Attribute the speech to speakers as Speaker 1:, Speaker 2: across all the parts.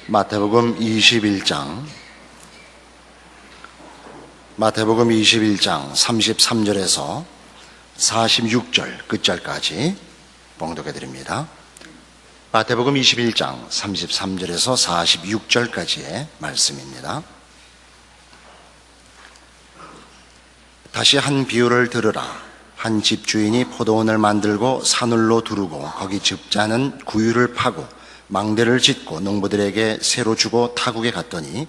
Speaker 1: 마태복음 21장 33절에서 46절 끝절까지 봉독해 드립니다. 마태복음 21장 33절에서 46절까지의 말씀입니다. 다시 한 비유를 들으라. 한 집주인이 포도원을 만들고 산울로 두르고 거기 즙자는 구유를 파고 망대를 짓고 농부들에게 새로 주고 타국에 갔더니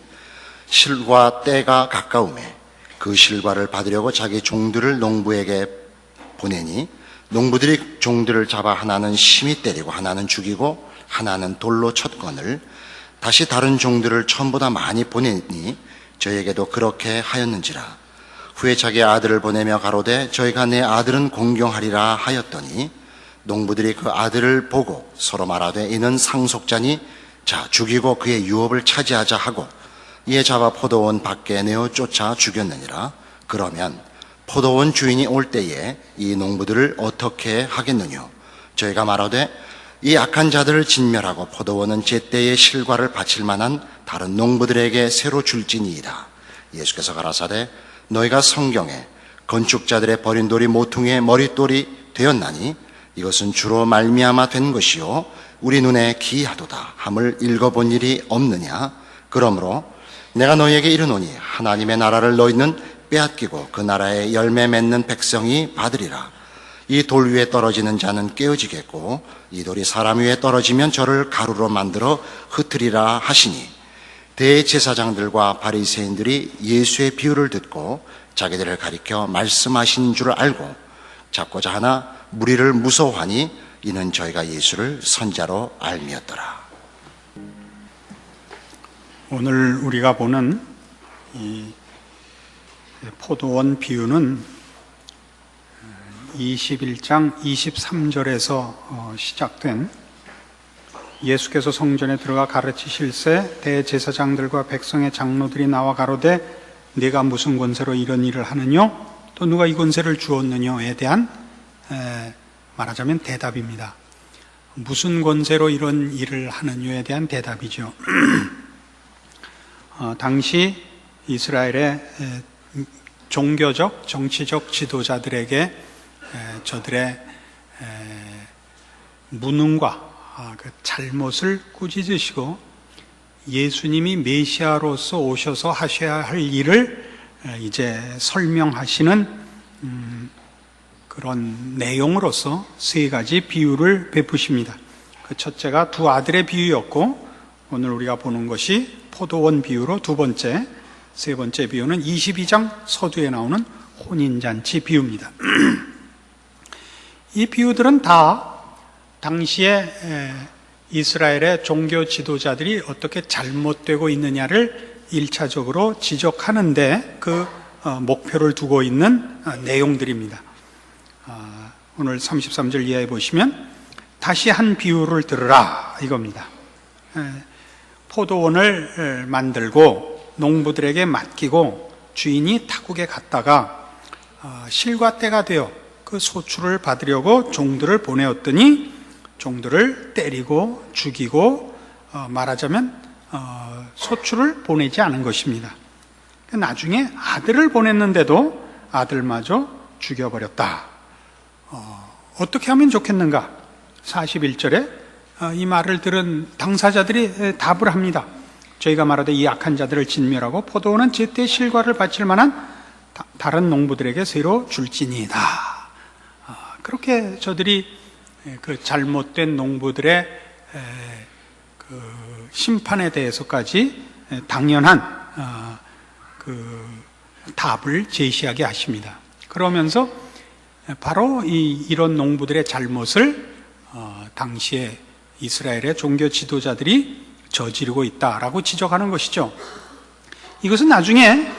Speaker 1: 실과 때가 가까우매 그 실과를 받으려고 자기 종들을 농부에게 보내니 농부들이 종들을 잡아 하나는 심히 때리고 하나는 죽이고 하나는 돌로 쳤거늘 다시 다른 종들을 처음보다 많이 보내니 저에게도 그렇게 하였는지라. 후에 자기 아들을 보내며 가로되 저희가 내 아들은 공경하리라 하였더니 농부들이 그 아들을 보고 서로 말하되 이는 상속자니 자 죽이고 그의 유업을 차지하자 하고 이에 잡아 포도원 밖에 내어 쫓아 죽였느니라. 그러면 포도원 주인이 올 때에 이 농부들을 어떻게 하겠느냐. 저희가 말하되 이 악한 자들을 진멸하고 포도원은 제때의 실과를 바칠 만한 다른 농부들에게 새로 줄지니이다. 예수께서 가라사대 너희가 성경에 건축자들의 버린 돌이 모퉁이의 머릿돌이 되었나니 이것은 주로 말미암아 된 것이요 우리 눈에 기이하도다 함을 읽어본 일이 없느냐. 그러므로 내가 너희에게 이르노니 하나님의 나라를 너희는 빼앗기고 그 나라에 열매 맺는 백성이 받으리라. 이 돌 위에 떨어지는 자는 깨어지겠고 이 돌이 사람 위에 떨어지면 저를 가루로 만들어 흩으리라 하시니 대제사장들과 바리새인들이 예수의 비유를 듣고 자기들을 가리켜 말씀하신 줄 알고 잡고자 하나 무리를 무서워하니 이는 저희가 예수를 선자로 알미었더라.
Speaker 2: 오늘 우리가 보는 이 포도원 비유는 21장 23절에서 시작된 예수께서 성전에 들어가 가르치실새 대제사장들과 백성의 장로들이 나와 가로되 네가 무슨 권세로 이런 일을 하느뇨? 또 누가 이 권세를 주었느뇨에 대한 말하자면 대답입니다. 무슨 권세로 이런 일을 하느냐에 대한 대답이죠. 당시 이스라엘의 종교적, 정치적 지도자들에게 저들의 무능과 그 잘못을 꾸짖으시고 예수님이 메시아로서 오셔서 하셔야 할 일을 이제 설명하시는 그런 내용으로서 세 가지 비유를 베푸십니다. 그 첫째가 두 아들의 비유였고 오늘 우리가 보는 것이 포도원 비유로 두 번째, 세 번째 비유는 22장 서두에 나오는 혼인잔치 비유입니다. 이 비유들은 다 당시에 이스라엘의 종교 지도자들이 어떻게 잘못되고 있느냐를 1차적으로 지적하는데 그 목표를 두고 있는 내용들입니다. 오늘 33절 이하에 보시면 다시 한 비유를 들으라 이겁니다. 포도원을 만들고 농부들에게 맡기고 주인이 타국에 갔다가 실과 때가 되어 그 소출을 받으려고 종들을 보내었더니 종들을 때리고 죽이고 말하자면 소출을 보내지 않은 것입니다. 나중에 아들을 보냈는데도 아들마저 죽여버렸다. 어떻게 하면 좋겠는가? 41절에 이 말을 들은 당사자들이 답을 합니다. 저희가 말하되 이 악한 자들을 진멸하고 포도원은 제때 실과를 바칠 만한 다른 농부들에게 새로 줄지니이다. 그렇게 저들이 그 잘못된 농부들의 그 심판에 대해서까지 당연한 그 답을 제시하게 하십니다. 그러면서 바로 이런 농부들의 잘못을 당시에 이스라엘의 종교 지도자들이 저지르고 있다라고 지적하는 것이죠. 이것은 나중에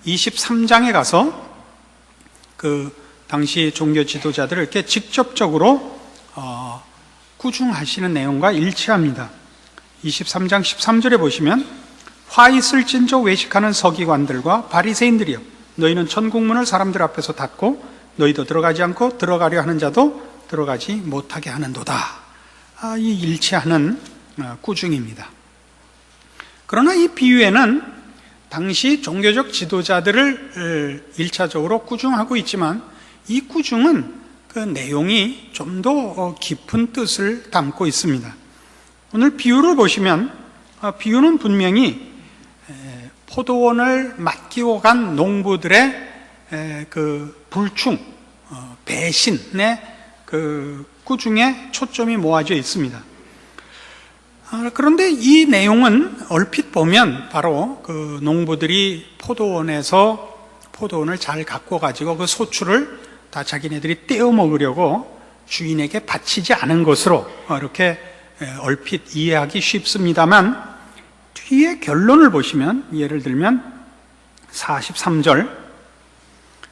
Speaker 2: 23장에 가서 그 당시 종교 지도자들을 이렇게 직접적으로 꾸중하시는 내용과 일치합니다. 23장 13절에 보시면 화 있을진저 외식하는 서기관들과 바리새인들이여 너희는 천국문을 사람들 앞에서 닫고 너희도 들어가지 않고 들어가려 하는 자도 들어가지 못하게 하는도다. 이 일치하는 꾸중입니다. 그러나 이 비유에는 당시 종교적 지도자들을 1차적으로 꾸중하고 있지만 이 꾸중은 그 내용이 좀 더 깊은 뜻을 담고 있습니다. 오늘 비유를 보시면 비유는 분명히 포도원을 맡기고 간 농부들의 그 불충, 배신의 그 꾸중에 초점이 모아져 있습니다. 그런데 이 내용은 얼핏 보면 바로 그 농부들이 포도원에서 포도원을 잘 갖고 가지고 그 소출을 다 자기네들이 떼어 먹으려고 주인에게 바치지 않은 것으로 이렇게 얼핏 이해하기 쉽습니다만 뒤에 결론을 보시면 예를 들면 43절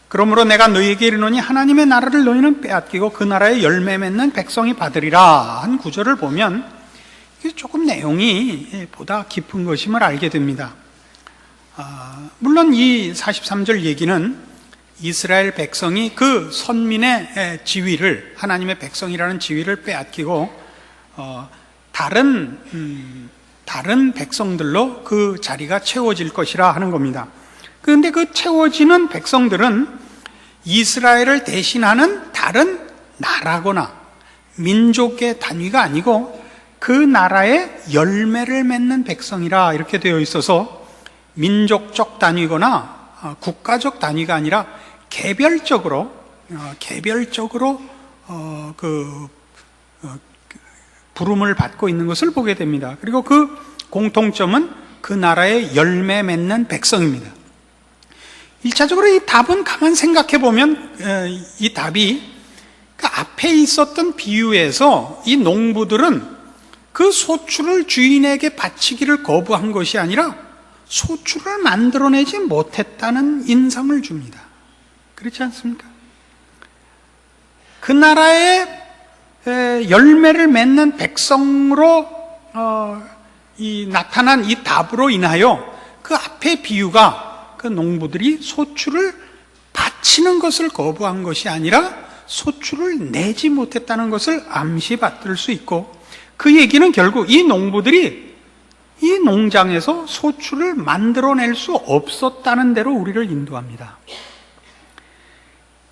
Speaker 2: 그러므로 내가 너희에게 이르노니 하나님의 나라를 너희는 빼앗기고 그 나라의 열매 맺는 백성이 받으리라 한 구절을 보면 조금 내용이 보다 깊은 것임을 알게 됩니다. 물론 이 43절 얘기는 이스라엘 백성이 그 선민의 지위를 하나님의 백성이라는 지위를 빼앗기고 다른 백성들로 그 자리가 채워질 것이라 하는 겁니다. 그런데 그 채워지는 백성들은 이스라엘을 대신하는 다른 나라거나 민족의 단위가 아니고 그 나라의 열매를 맺는 백성이라 이렇게 되어 있어서 민족적 단위거나 국가적 단위가 아니라 개별적으로 부름을 받고 있는 것을 보게 됩니다. 그리고 그 공통점은 그 나라의 열매 맺는 백성입니다. 1차적으로 이 답은 가만 생각해 보면 이 답이 그 앞에 있었던 비유에서 이 농부들은 그 소출을 주인에게 바치기를 거부한 것이 아니라 소출을 만들어내지 못했다는 인상을 줍니다. 그렇지 않습니까? 그 나라의 열매를 맺는 백성으로 나타난 이 답으로 인하여 그 앞의 비유가 그 농부들이 소출을 바치는 것을 거부한 것이 아니라 소출을 내지 못했다는 것을 암시받을 수 있고 그 얘기는 결국 이 농부들이 이 농장에서 소출을 만들어낼 수 없었다는 대로 우리를 인도합니다.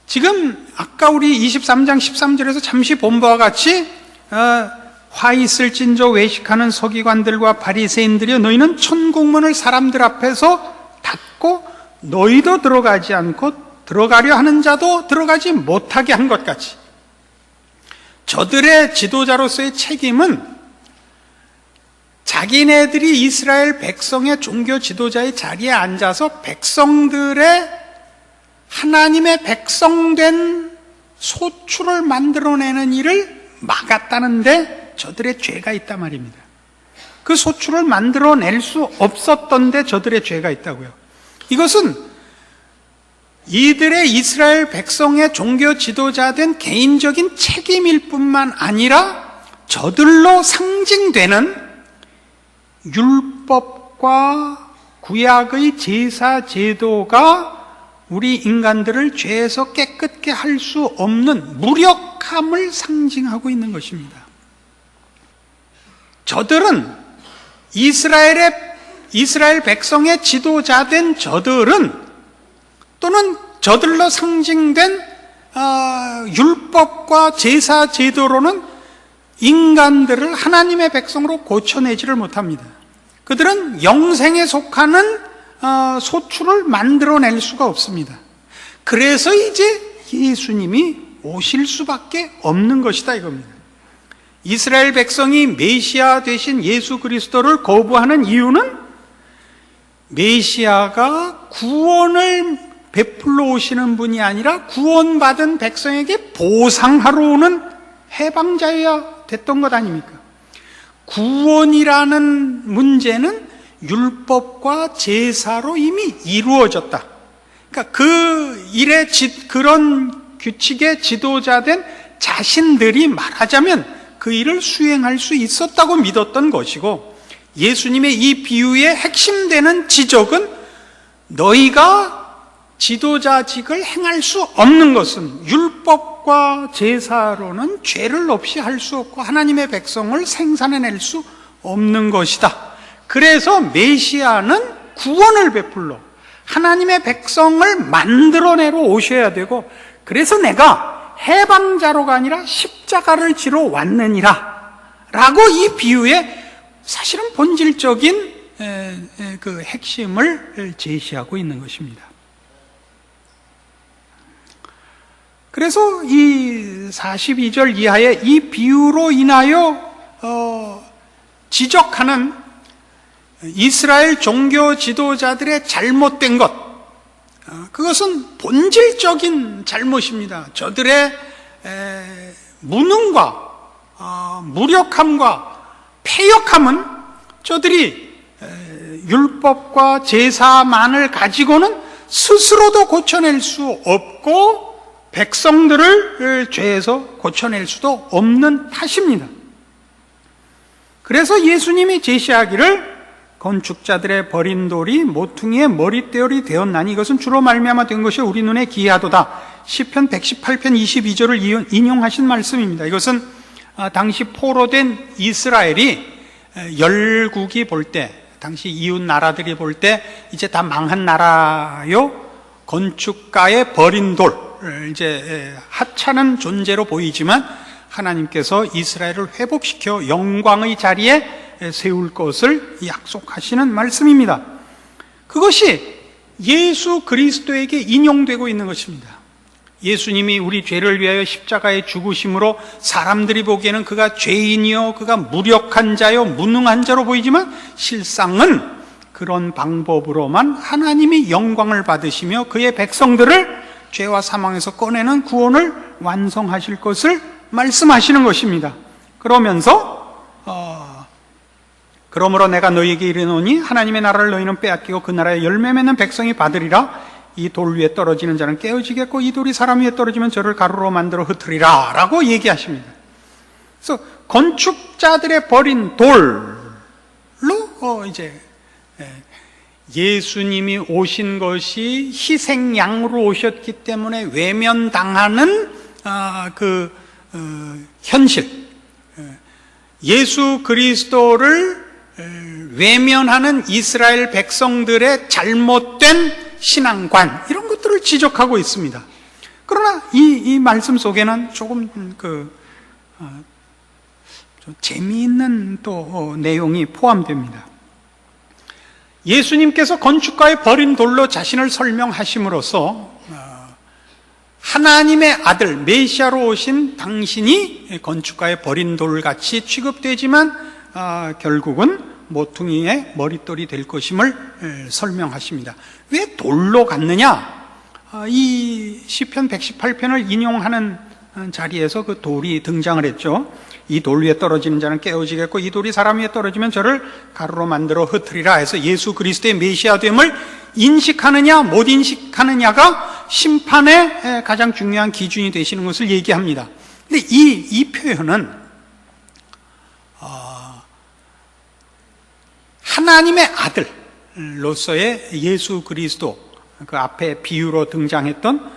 Speaker 2: 지금 아까 우리 23장 13절에서 잠시 본 바와 같이 화 있을진저 외식하는 서기관들과 바리새인들이여 너희는 천국문을 사람들 앞에서 닫고 너희도 들어가지 않고 들어가려 하는 자도 들어가지 못하게 한 것 같이 저들의 지도자로서의 책임은 자기네들이 이스라엘 백성의 종교 지도자의 자리에 앉아서 백성들의 하나님의 백성된 소출을 만들어내는 일을 막았다는데 저들의 죄가 있단 말입니다. 그 소출을 만들어낼 수 없었던데 저들의 죄가 있다고요. 이것은 이들의 이스라엘 백성의 종교 지도자된 개인적인 책임일 뿐만 아니라 저들로 상징되는 율법과 구약의 제사 제도가 우리 인간들을 죄에서 깨끗게 할 수 없는 무력함을 상징하고 있는 것입니다. 저들은 이스라엘 백성의 지도자된 저들은 또는 저들로 상징된 율법과 제사 제도로는 인간들을 하나님의 백성으로 고쳐내지를 못합니다. 그들은 영생에 속하는 소출을 만들어낼 수가 없습니다. 그래서 이제 예수님이 오실 수밖에 없는 것이다 이겁니다. 이스라엘 백성이 메시아 되신 예수 그리스도를 거부하는 이유는 메시아가 구원을 베풀러 오시는 분이 아니라 구원받은 백성에게 보상하러 오는 해방자여야 됐던 것 아닙니까? 구원이라는 문제는 율법과 제사로 이미 이루어졌다. 그러니까 그 일의 그런 규칙의 지도자된 자신들이 말하자면 그 일을 수행할 수 있었다고 믿었던 것이고 예수님의 이 비유의 핵심되는 지적은 너희가 지도자직을 행할 수 없는 것은 율법과 제사로는 죄를 없이 할 수 없고 하나님의 백성을 생산해낼 수 없는 것이다. 그래서 메시아는 구원을 베풀러 하나님의 백성을 만들어내러 오셔야 되고, 그래서 내가 해방자로가 아니라 십자가를 지러 왔느니라 라고 이 비유의 사실은 본질적인 그 핵심을 제시하고 있는 것입니다. 그래서 이 42절 이하의 이 비유로 인하여 지적하는 이스라엘 종교 지도자들의 잘못된 것, 그것은 본질적인 잘못입니다. 저들의 무능과 무력함과 패역함은 저들이 율법과 제사만을 가지고는 스스로도 고쳐낼 수 없고 백성들을 죄에서 고쳐낼 수도 없는 탓입니다. 그래서 예수님이 제시하기를 건축자들의 버린 돌이 모퉁이의 머리대열이 되었나니 이것은 주로 말미암아 된 것이 우리 눈에 기이하도다. 시편 118편 22절을 인용하신 말씀입니다. 이것은 당시 포로된 이스라엘이 열국이 볼 때, 당시 이웃 나라들이 볼 때 이제 다 망한 나라요, 건축가의 버린 돌, 이제 하찮은 존재로 보이지만 하나님께서 이스라엘을 회복시켜 영광의 자리에 세울 것을 약속하시는 말씀입니다. 그것이 예수 그리스도에게 인용되고 있는 것입니다. 예수님이 우리 죄를 위하여 십자가에 죽으심으로 사람들이 보기에는 그가 죄인이요, 그가 무력한 자요, 무능한 자로 보이지만 실상은 그런 방법으로만 하나님이 영광을 받으시며 그의 백성들을 죄와 사망에서 꺼내는 구원을 완성하실 것을 말씀하시는 것입니다. 그러면서 그러므로 내가 너희에게 이르노니 하나님의 나라를 너희는 빼앗기고 그 나라에 열매 맺는 백성이 받으리라. 이 돌 위에 떨어지는 자는 깨어지겠고 이 돌이 사람 위에 떨어지면 저를 가루로 만들어 흩으리라 라고 얘기하십니다. 그래서 건축자들의 버린 돌로 이제 예수님이 오신 것이 희생양으로 오셨기 때문에 외면당하는 현실, 예수 그리스도를 외면하는 이스라엘 백성들의 잘못된 신앙관, 이런 것들을 지적하고 있습니다. 그러나 이 말씀 속에는 조금 좀 재미있는 또 내용이 포함됩니다. 예수님께서 건축가의 버린 돌로 자신을 설명하심으로써 하나님의 아들 메시아로 오신 당신이 건축가의 버린 돌같이 취급되지만 결국은 모퉁이의 머릿돌이 될 것임을 설명하십니다. 왜 돌로 갔느냐? 이 시편 118편을 인용하는 자리에서 그 돌이 등장을 했죠. 이 돌 위에 떨어지는 자는 깨어지겠고 이 돌이 사람 위에 떨어지면 저를 가루로 만들어 흩으리라 해서 예수 그리스도의 메시아됨을 인식하느냐 못 인식하느냐가 심판의 가장 중요한 기준이 되시는 것을 얘기합니다. 근데 이 표현은 하나님의 아들로서의 예수 그리스도, 그 앞에 비유로 등장했던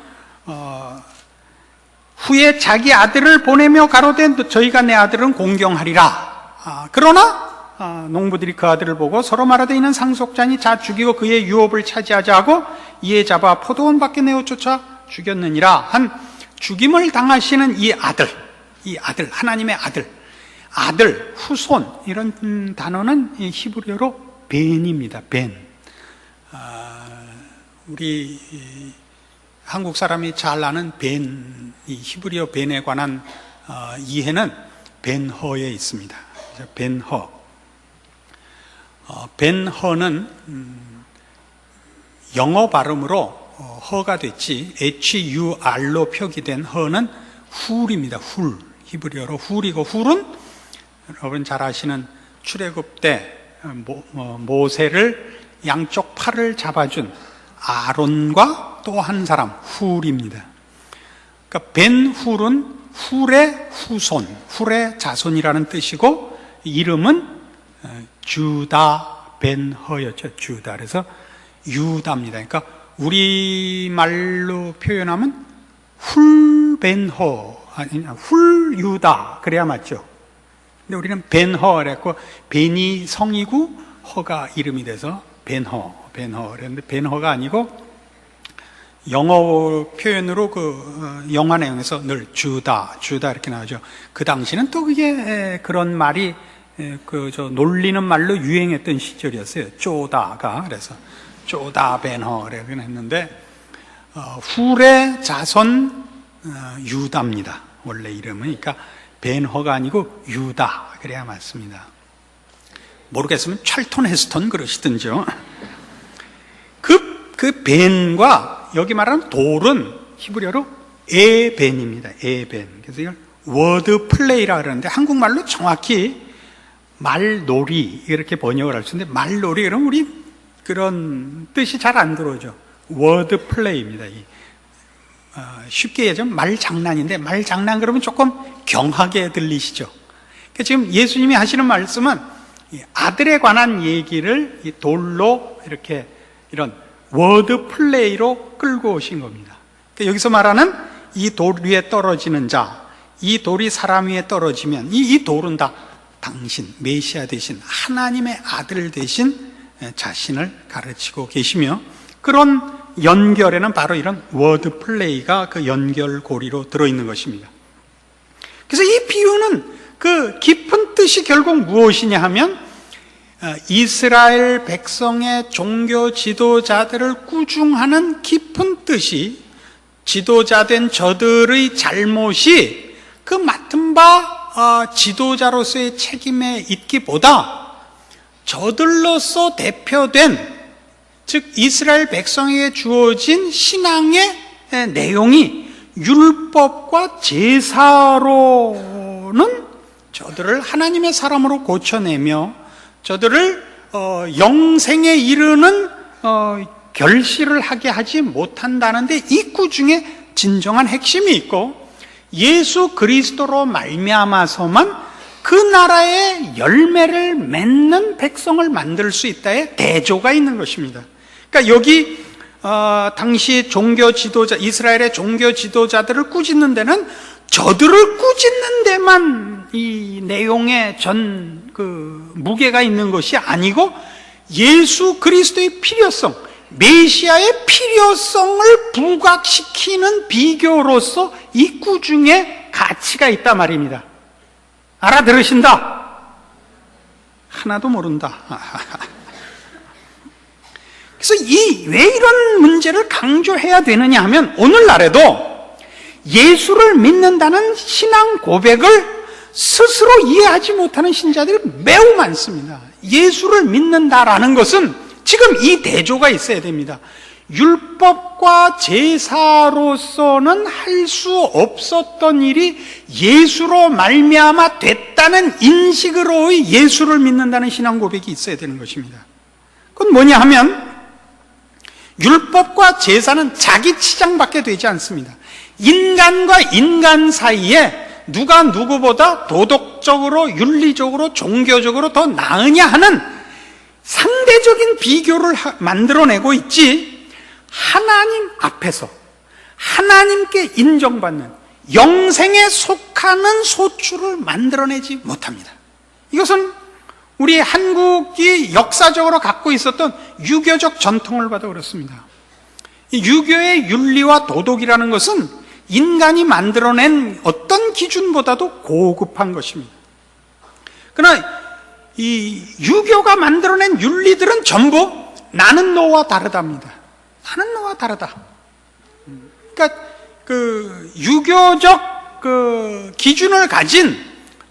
Speaker 2: 후에 자기 아들을 보내며 가로되 저희가 내 아들은 공경하리라. 그러나 농부들이 그 아들을 보고 서로 말하되 이는 상속자니 자 죽이고 그의 유업을 차지하자 하고 이에 잡아 포도원 밖에 내어 쫓아 죽였느니라 한 죽임을 당하시는 이 아들, 하나님의 아들, 후손, 이런 단어는 히브리어로 벤입니다. 벤. 우리 한국 사람이 잘 아는 벤, 이 히브리어 벤에 관한 이해는 벤허에 있습니다. 벤허. 벤허는 영어 발음으로 허가 됐지, HUR로 표기된 허는 훌입니다. 훌. 히브리어로 훌이고, 훌은 여러분 잘 아시는 출애굽 때 모세를 양쪽 팔을 잡아준 아론과 또 한 사람 훌입니다. 그러니까 벤훌은 훌의 후손, 훌의 자손이라는 뜻이고 이름은 주다 벤허였죠. 주다. 그래서 유다입니다. 그러니까 우리말로 표현하면 훌벤허, 아니 훌유다 그래야 맞죠. 근데 우리는 벤허 그랬고 벤이 성이고 벤허가 이름이 돼서 벤허 그랬는데 벤허가 아니고 영어 표현으로 영화 내용에서 늘 주다 이렇게 나오죠. 그 당시는 또 그게 그런 말이 놀리는 말로 유행했던 시절이었어요. 쪼다가. 그래서 쪼다 벤허 이렇게 했는데 훌의 자손 유다입니다. 원래 이름은. 그러니까 벤허가 아니고 유다 그래야 맞습니다. 모르겠으면 찰톤 헤스턴 그러시든지요. 그 벤과 여기 말하는 돌은 히브리어로 에벤입니다. 에벤. 그래서 이걸 워드 플레이라 그러는데 한국말로 정확히 말놀이 이렇게 번역을 할 수 있는데 말놀이 그러면 우리 그런 뜻이 잘 안 들어오죠. 워드 플레이입니다. 쉽게 얘기하면 말장난인데 말장난 그러면 조금 경하게 들리시죠. 그러니까 지금 예수님이 하시는 말씀은 아들에 관한 얘기를 이 돌로 이렇게 이런 워드 플레이로 끌고 오신 겁니다. 그러니까 여기서 말하는 이 돌 위에 떨어지는 자, 이 돌이 사람 위에 떨어지면 이 돌은 다 당신, 메시아 되신 하나님의 아들 되신 자신을 가르치고 계시며 그런 연결에는 바로 이런 워드 플레이가 그 연결고리로 들어있는 것입니다. 그래서 이 비유는 그 깊은 뜻이 결국 무엇이냐 하면 이스라엘 백성의 종교 지도자들을 꾸중하는 깊은 뜻이 지도자된 저들의 잘못이 그 맡은 바 지도자로서의 책임에 있기보다 저들로서 대표된 즉 이스라엘 백성에게 주어진 신앙의 내용이 율법과 제사로는 저들을 하나님의 사람으로 고쳐내며 저들을 영생에 이르는 결실을 하게 하지 못한다는데 이 꾸중에 진정한 핵심이 있고 예수 그리스도로 말미암아서만 그 나라의 열매를 맺는 백성을 만들 수 있다의 대조가 있는 것입니다. 그러니까 여기 당시 종교 지도자 이스라엘의 종교 지도자들을 꾸짖는 데는 저들을 꾸짖는 데만 이 내용의 무게가 있는 것이 아니고 예수 그리스도의 필요성, 메시아의 필요성을 부각시키는 비교로서 이 꾸중에 가치가 있단 말입니다. 알아들으신다? 하나도 모른다. 그래서 왜 이런 문제를 강조해야 되느냐 하면 오늘날에도 예수를 믿는다는 신앙 고백을 스스로 이해하지 못하는 신자들이 매우 많습니다. 예수를 믿는다라는 것은 지금 이 대조가 있어야 됩니다. 율법과 제사로서는 할 수 없었던 일이 예수로 말미암아 됐다는 인식으로의 예수를 믿는다는 신앙 고백이 있어야 되는 것입니다. 그건 뭐냐 하면 율법과 제사는 자기 치장밖에 되지 않습니다. 인간과 인간 사이에 누가 누구보다 도덕적으로 윤리적으로 종교적으로 더 나으냐 하는 상대적인 비교를 만들어내고 있지 하나님 앞에서 하나님께 인정받는 영생에 속하는 소출을 만들어내지 못합니다. 이것은 우리 한국이 역사적으로 갖고 있었던 유교적 전통을 봐도 그렇습니다. 이 유교의 윤리와 도덕이라는 것은 인간이 만들어낸 어떤 기준보다도 고급한 것입니다. 그러나 이 유교가 만들어낸 윤리들은 전부 나는 너와 다르답니다. 나는 너와 다르다. 그러니까 그 유교적 그 기준을 가진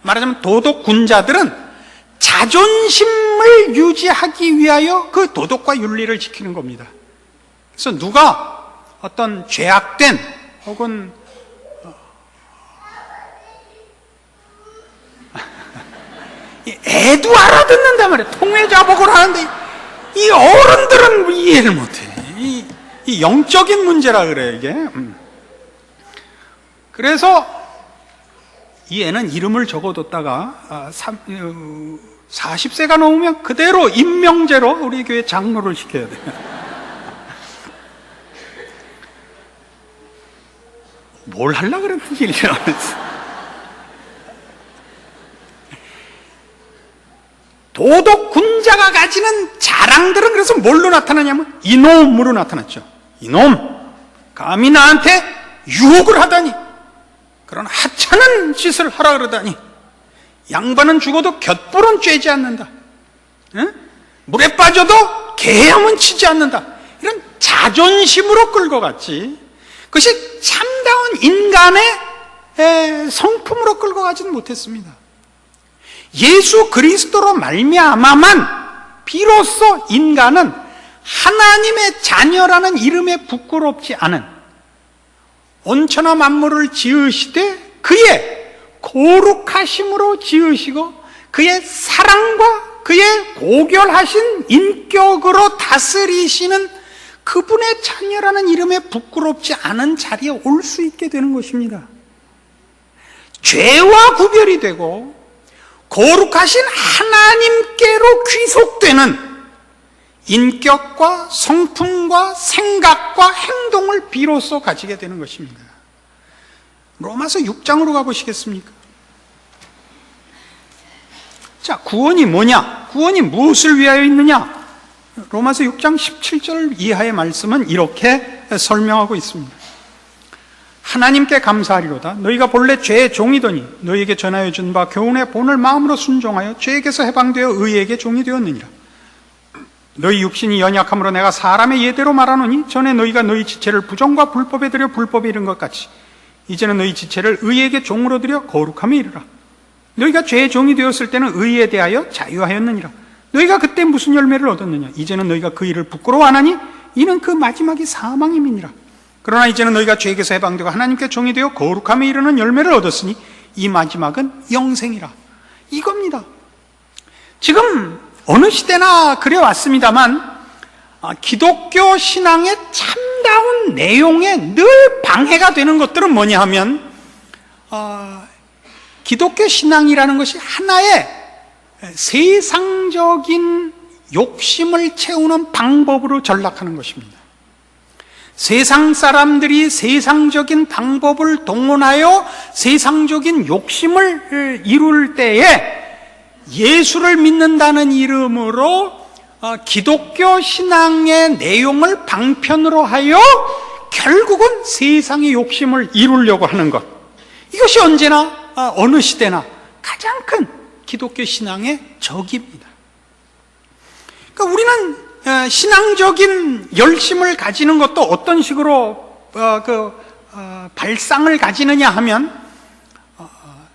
Speaker 2: 말하자면 도덕군자들은 자존심을 유지하기 위하여 그 도덕과 윤리를 지키는 겁니다. 그래서 누가 어떤 죄악된 혹은 애도 알아듣는단 말이에요. 통회자복을 하는데 이 어른들은 이해를 못해. 이 영적인 문제라 그래 이게. 그래서 이 애는 이름을 적어뒀다가 40세가 넘으면 그대로 임명제로 우리 교회 장로를 시켜야 돼. 뭘 하려고 그랬는지 이러면서. 도덕 군자가 가지는 자랑들은 그래서 뭘로 나타나냐면 이놈으로 나타났죠. 이놈, 감히 나한테 유혹을 하다니, 그런 하찮은 짓을 하라 그러다니, 양반은 죽어도 곁불은 쬐지 않는다, 응? 물에 빠져도 개헤엄은 치지 않는다, 이런 자존심으로 끌고 갔지, 그것이 참다운 인간의 성품으로 끌고 가지는 못했습니다. 예수 그리스도로 말미암아만 비로소 인간은 하나님의 자녀라는 이름에 부끄럽지 않은, 온천하 만물을 지으시되 그의 거룩하심으로 지으시고 그의 사랑과 그의 고결하신 인격으로 다스리시는 그분의 자녀라는 이름에 부끄럽지 않은 자리에 올 수 있게 되는 것입니다. 죄와 구별이 되고 거룩하신 하나님께로 귀속되는 인격과 성품과 생각과 행동을 비로소 가지게 되는 것입니다. 로마서 6장으로 가보시겠습니까? 자, 구원이 뭐냐? 구원이 무엇을 위하여 있느냐? 로마서 6장 17절 이하의 말씀은 이렇게 설명하고 있습니다. 하나님께 감사하리로다. 너희가 본래 죄의 종이더니 너희에게 전하여 준 바 교훈의 본을 마음으로 순종하여 죄에게서 해방되어 의에게 종이 되었느니라. 너희 육신이 연약함으로 내가 사람의 예대로 말하노니 전에 너희가 너희 지체를 부정과 불법에 들여 불법에 이른 것 같이 이제는 너희 지체를 의에게 종으로 들여 거룩함에 이르라. 너희가 죄의 종이 되었을 때는 의에 대하여 자유하였느니라. 너희가 그때 무슨 열매를 얻었느냐? 이제는 너희가 그 일을 부끄러워 안 하니 이는 그 마지막이 사망임이니라. 그러나 이제는 너희가 죄에게서 해방되고 하나님께 종이 되어 거룩함에 이르는 열매를 얻었으니 이 마지막은 영생이라. 이겁니다. 지금 어느 시대나 그래왔습니다만 기독교 신앙의 참다운 내용에 늘 방해가 되는 것들은 뭐냐 하면 기독교 신앙이라는 것이 하나의 세상적인 욕심을 채우는 방법으로 전락하는 것입니다. 세상 사람들이 세상적인 방법을 동원하여 세상적인 욕심을 이룰 때에 예수를 믿는다는 이름으로 기독교 신앙의 내용을 방편으로 하여 결국은 세상의 욕심을 이루려고 하는 것, 이것이 언제나 어느 시대나 가장 큰 기독교 신앙의 적입니다. 그러니까 우리는 신앙적인 열심을 가지는 것도 어떤 식으로 발상을 가지느냐 하면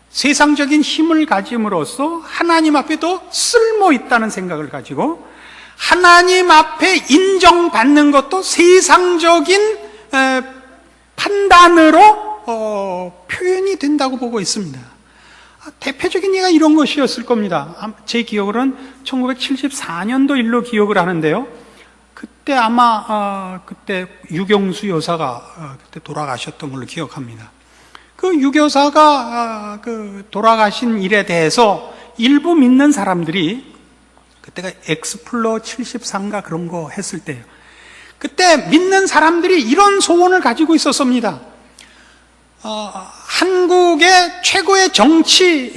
Speaker 2: 세상적인 힘을 가짐으로써 하나님 앞에도 쓸모 있다는 생각을 가지고 하나님 앞에 인정받는 것도 세상적인 판단으로 표현이 된다고 보고 있습니다. 대표적인 예가 이런 것이었을 겁니다. 제 기억으로는 1974년도 일로 기억을 하는데요. 그때 아마 그때 유경수 여사가 그때 돌아가셨던 걸로 기억합니다. 그 유교사가 돌아가신 일에 대해서 일부 믿는 사람들이, 그때가 엑스플로 74인가 그런 거 했을 때예요. 그때 믿는 사람들이 이런 소원을 가지고 있었습니다. 한국의 최고의 정치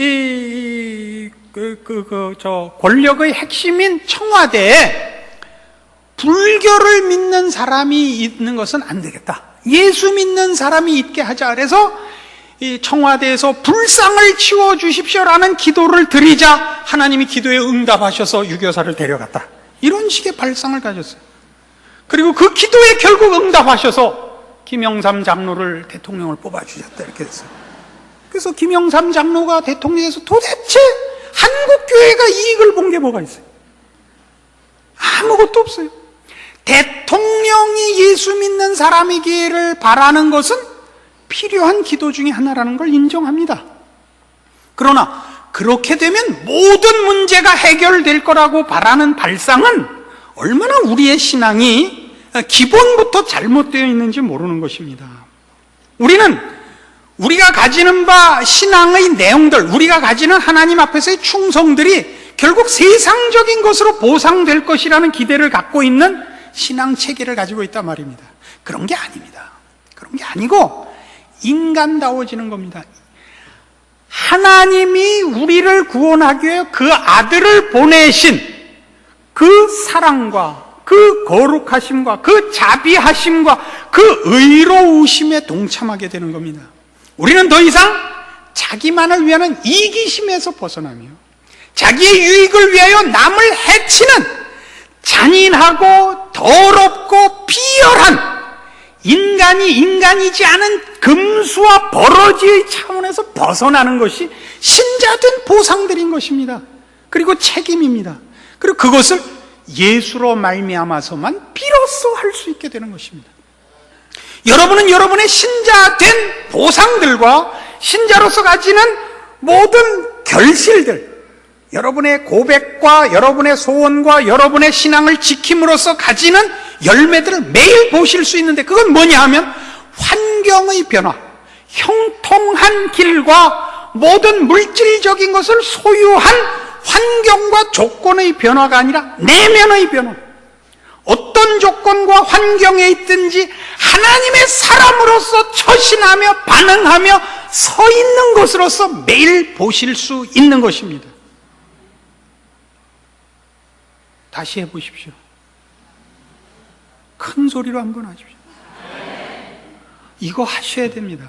Speaker 2: 권력의 핵심인 청와대에 불교를 믿는 사람이 있는 것은 안 되겠다. 예수 믿는 사람이 있게 하자. 그래서 이 청와대에서 불상을 치워 주십시오라는 기도를 드리자 하나님이 기도에 응답하셔서 유교사를 데려갔다. 이런 식의 발상을 가졌어요. 그리고 그 기도에 결국 응답하셔서 김영삼 장로를 대통령을 뽑아주셨다, 이렇게 됐어요. 그래서 김영삼 장로가 대통령에서 도대체 한국교회가 이익을 본 게 뭐가 있어요? 아무것도 없어요. 대통령이 예수 믿는 사람이기를 바라는 것은 필요한 기도 중에 하나라는 걸 인정합니다. 그러나 그렇게 되면 모든 문제가 해결될 거라고 바라는 발상은 얼마나 우리의 신앙이 기본부터 잘못되어 있는지 모르는 것입니다. 우리는 우리가 가지는 바 신앙의 내용들, 우리가 가지는 하나님 앞에서의 충성들이 결국 세상적인 것으로 보상될 것이라는 기대를 갖고 있는 신앙 체계를 가지고 있단 말입니다. 그런 게 아닙니다. 그런 게 아니고 인간다워지는 겁니다. 하나님이 우리를 구원하기 위해 그 아들을 보내신 그 사랑과 그 거룩하심과 그 자비하심과 그 의로우심에 동참하게 되는 겁니다. 우리는 더 이상 자기만을 위하는 이기심에서 벗어나며 자기의 유익을 위하여 남을 해치는 잔인하고 더럽고 비열한 인간이 인간이지 않은 금수와 버러지의 차원에서 벗어나는 것이 신자된 보상들인 것입니다. 그리고 책임입니다. 그리고 그것을 예수로 말미암아서만 비로소 할 수 있게 되는 것입니다. 여러분은 여러분의 신자된 보상들과 신자로서 가지는 모든 결실들, 여러분의 고백과 여러분의 소원과 여러분의 신앙을 지킴으로써 가지는 열매들을 매일 보실 수 있는데, 그건 뭐냐 하면 환경의 변화, 형통한 길과 모든 물질적인 것을 소유한 환경과 조건의 변화가 아니라 내면의 변화. 어떤 조건과 환경에 있든지 하나님의 사람으로서 처신하며 반응하며 서 있는 것으로서 매일 보실 수 있는 것입니다. 다시 해보십시오. 큰 소리로 한번 하십시오. 이거 하셔야 됩니다.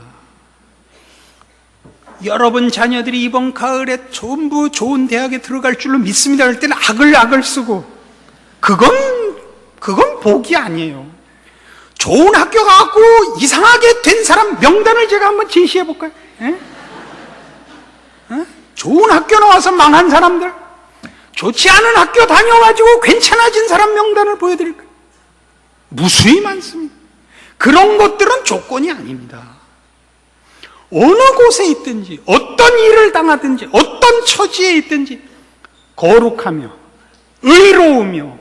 Speaker 2: 여러분 자녀들이 이번 가을에 전부 좋은 대학에 들어갈 줄로 믿습니다 할 때는 아글아글 쓰고, 그건 복이 아니에요. 좋은 학교 가고 이상하게 된 사람 명단을 제가 한번 제시해 볼까요? 좋은 학교 나와서 망한 사람들, 좋지 않은 학교 다녀가지고 괜찮아진 사람 명단을 보여드릴까요? 무수히 많습니다. 그런 것들은 조건이 아닙니다. 어느 곳에 있든지, 어떤 일을 당하든지, 어떤 처지에 있든지 거룩하며 의로우며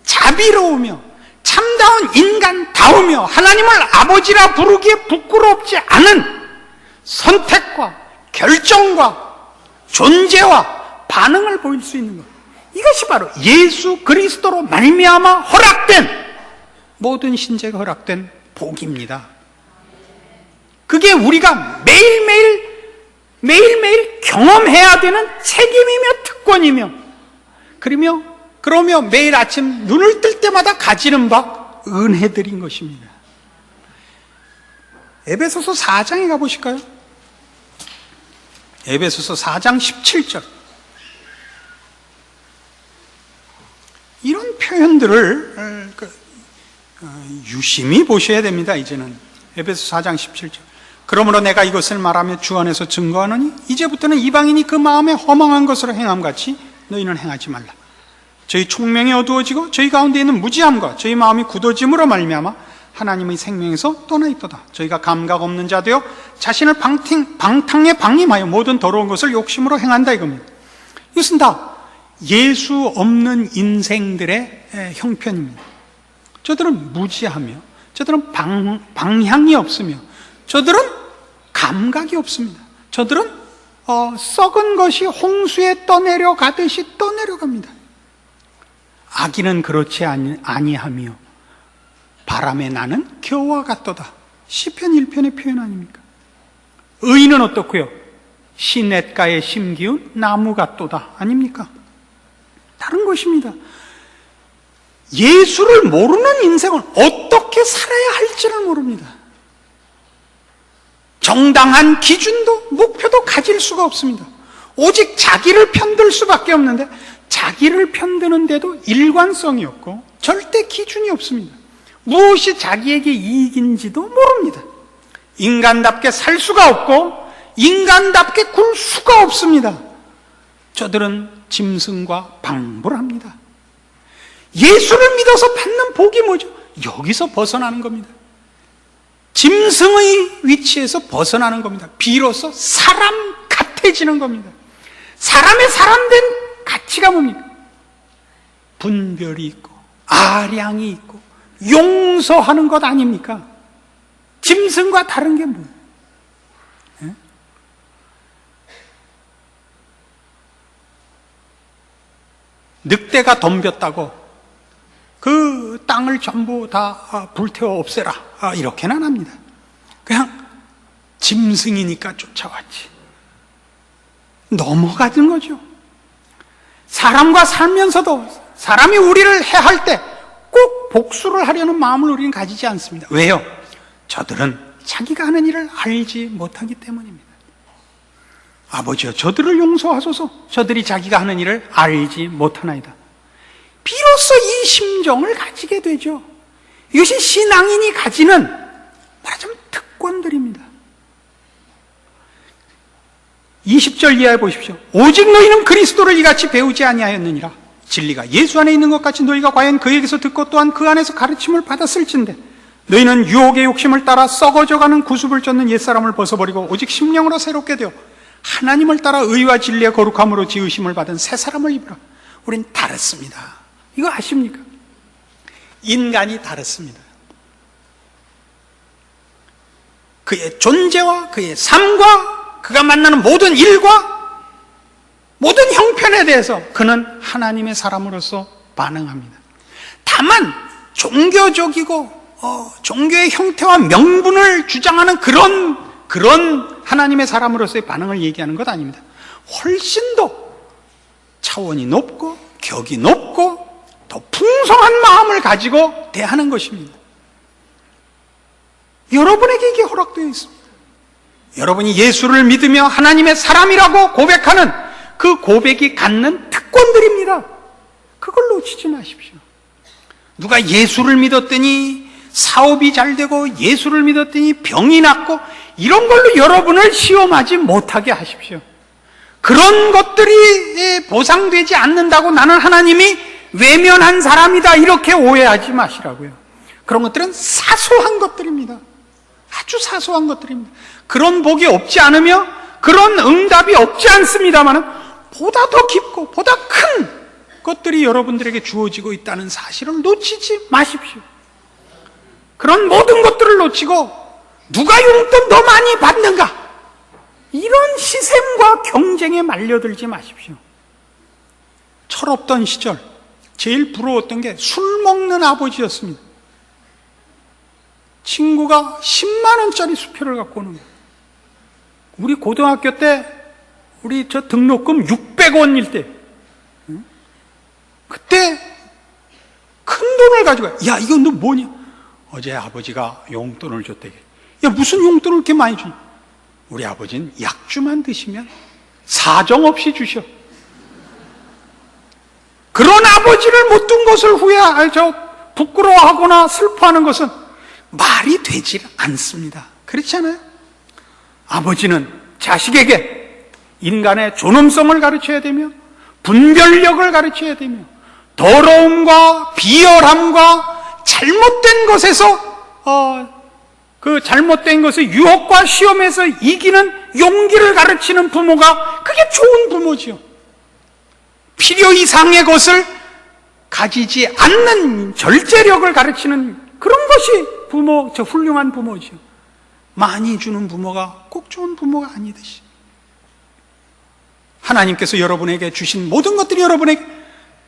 Speaker 2: 자비로우며 참다운 인간다우며 하나님을 아버지라 부르기에 부끄럽지 않은 선택과 결정과 존재와 반응을 보일 수 있는 것, 이것이 바로 예수 그리스도로 말미암아 허락된, 모든 신재가 허락된 복입니다. 그게 우리가 매일매일 경험해야 되는 책임이며 특권이며, 그러며 매일 아침 눈을 뜰 때마다 가지는 바 은혜들인 것입니다. 에베소서 4장에 가보실까요? 에베소서 4장 17절. 이런 표현들을 유심히 보셔야 됩니다. 이제는 에베소 4장 17절. 그러므로 내가 이것을 말하며 주 안에서 증거하노니 이제부터는 이방인이 그 마음에 허망한 것으로 행함같이 너희는 행하지 말라. 저희 총명이 어두워지고 저희 가운데 있는 무지함과 저희 마음이 굳어짐으로 말미암아 하나님의 생명에서 떠나 있도다. 저희가 감각 없는 자 되어 자신을 방탕에 방임하여 모든 더러운 것을 욕심으로 행한다 이겁니다. 이것은 다 예수 없는 인생들의 형편입니다. 저들은 무지하며, 저들은 방향이 없으며, 저들은 감각이 없습니다. 저들은 썩은 것이 홍수에 떠내려가듯이 떠내려갑니다. 악인은 그렇지 아니하며 바람에 나는 겨와 같도다. 시편 1편의 표현 아닙니까? 의인은 어떻고요? 시냇가에 심기운 나무 같도다 아닙니까? 다른 것입니다. 예수를 모르는 인생은 어떻게 살아야 할지를 모릅니다. 정당한 기준도 목표도 가질 수가 없습니다. 오직 자기를 편들 수밖에 없는데, 자기를 편드는데도 일관성이 없고 절대 기준이 없습니다. 무엇이 자기에게 이익인지도 모릅니다. 인간답게 살 수가 없고 인간답게 굴 수가 없습니다. 저들은 짐승과 방불합니다. 예수를 믿어서 받는 복이 뭐죠? 여기서 벗어나는 겁니다. 짐승의 위치에서 벗어나는 겁니다. 비로소 사람 같아지는 겁니다. 사람의 사람된 가치가 뭡니까? 분별이 있고 아량이 있고 용서하는 것 아닙니까? 짐승과 다른 게 뭐예요? 예? 늑대가 덤볐다고 그 땅을 전부 다 불태워 없애라, 이렇게는 안 합니다. 그냥 짐승이니까 쫓아왔지. 넘어가는 거죠. 사람과 살면서도 사람이 우리를 해할 때 꼭 복수를 하려는 마음을 우리는 가지지 않습니다. 왜요? 저들은 자기가 하는 일을 알지 못하기 때문입니다. 아버지여, 저들을 용서하소서. 저들이 자기가 하는 일을 알지 못하나이다. 비로소 이 심정을 가지게 되죠. 이것이 신앙인이 가지는 말하자면 특권들입니다. 20절 이하에 보십시오. 오직 너희는 그리스도를 이같이 배우지 아니하였느니라. 진리가 예수 안에 있는 것 같이 너희가 과연 그에게서 듣고 또한 그 안에서 가르침을 받았을진데 너희는 유혹의 욕심을 따라 썩어져가는 구습을 쫓는 옛사람을 벗어버리고 오직 심령으로 새롭게 되어 하나님을 따라 의와 진리의 거룩함으로 지으심을 받은 새 사람을 입으라. 우린 다릅니다. 이거 아십니까? 인간이 다릅니다. 그의 존재와 그의 삶과 그가 만나는 모든 일과 모든 형편에 대해서 그는 하나님의 사람으로서 반응합니다. 다만 종교적이고 종교의 형태와 명분을 주장하는 그런 하나님의 사람으로서의 반응을 얘기하는 것 아닙니다. 훨씬 더 차원이 높고 격이 높고 더 풍성한 마음을 가지고 대하는 것입니다. 여러분에게 이게 허락되어 있습니다. 여러분이 예수를 믿으며 하나님의 사람이라고 고백하는 그 고백이 갖는 특권들입니다. 그걸 놓치지 마십시오. 누가 예수를 믿었더니 사업이 잘 되고 예수를 믿었더니 병이 낫고 이런 걸로 여러분을 시험하지 못하게 하십시오. 그런 것들이 보상되지 않는다고 나는 하나님이 외면한 사람이다 이렇게 오해하지 마시라고요. 그런 것들은 사소한 것들입니다. 아주 사소한 것들입니다. 그런 복이 없지 않으며 그런 응답이 없지 않습니다만 보다 더 깊고 보다 큰 것들이 여러분들에게 주어지고 있다는 사실을 놓치지 마십시오. 그런 모든 것들을 놓치고 누가 용돈 더 많이 받는가 이런 시샘과 경쟁에 말려들지 마십시오. 철없던 시절 제일 부러웠던 게 술 먹는 아버지였습니다. 친구가 10만 원짜리 수표를 갖고 오는 거예요. 우리 고등학교 때 우리 저 등록금 600원일 때 그때 큰 돈을 가지고 야 이건 너 뭐냐? 어제 아버지가 용돈을 줬대. 야 무슨 용돈을 이렇게 많이 주냐? 우리 아버지는 약주만 드시면 사정없이 주셔. 그런 아버지를 못 둔 것을 부끄러워하거나 슬퍼하는 것은 말이 되질 않습니다. 그렇지 않아요? 아버지는 자식에게 인간의 존엄성을 가르쳐야 되며 분별력을 가르쳐야 되며 더러움과 비열함과 잘못된 것에서 그 잘못된 것의 유혹과 시험에서 이기는 용기를 가르치는 부모가 그게 좋은 부모지요. 필요 이상의 것을 가지지 않는 절제력을 가르치는 그런 것이 저 훌륭한 부모지요. 많이 주는 부모가 꼭 좋은 부모가 아니듯이 하나님께서 여러분에게 주신 모든 것들이 여러분에게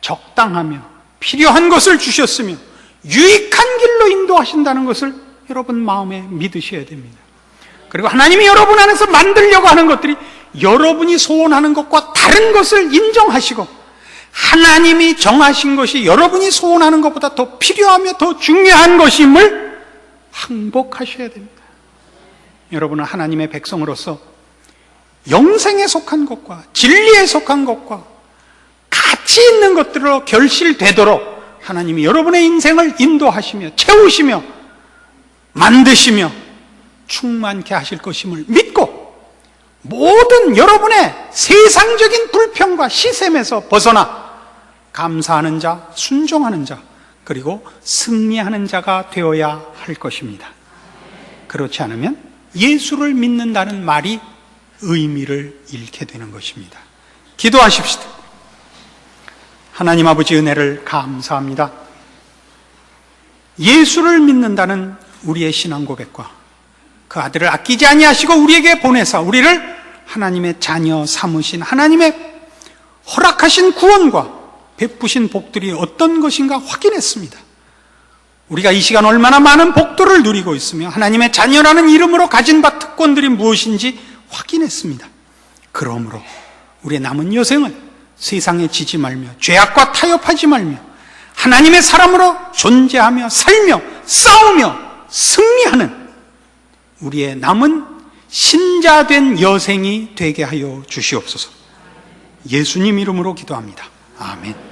Speaker 2: 적당하며 필요한 것을 주셨으며 유익한 길로 인도하신다는 것을 여러분 마음에 믿으셔야 됩니다. 그리고 하나님이 여러분 안에서 만들려고 하는 것들이 여러분이 소원하는 것과 다른 것을 인정하시고 하나님이 정하신 것이 여러분이 소원하는 것보다 더 필요하며 더 중요한 것임을 항복하셔야 됩니다. 여러분은 하나님의 백성으로서 영생에 속한 것과 진리에 속한 것과 가치 있는 것들로 결실되도록 하나님이 여러분의 인생을 인도하시며 채우시며 만드시며 충만케 하실 것임을 믿고 모든 여러분의 세상적인 불평과 시샘에서 벗어나 감사하는 자, 순종하는 자, 그리고 승리하는 자가 되어야 할 것입니다. 그렇지 않으면 예수를 믿는다는 말이 의미를 잃게 되는 것입니다. 기도하십시다. 하나님 아버지 은혜를 감사합니다. 예수를 믿는다는 우리의 신앙 고백과 그 아들을 아끼지 아니하시고 우리에게 보내사 우리를 하나님의 자녀 삼으신 하나님의 허락하신 구원과 베푸신 복들이 어떤 것인가 확인했습니다. 우리가 이 시간 얼마나 많은 복들을 누리고 있으며 하나님의 자녀라는 이름으로 가진 바 특권들이 무엇인지 확인했습니다. 그러므로 우리의 남은 여생을 세상에 지지 말며 죄악과 타협하지 말며 하나님의 사람으로 존재하며 살며 싸우며 승리하는 우리의 남은 신자된 여생이 되게 하여 주시옵소서. 예수님 이름으로 기도합니다. 아멘.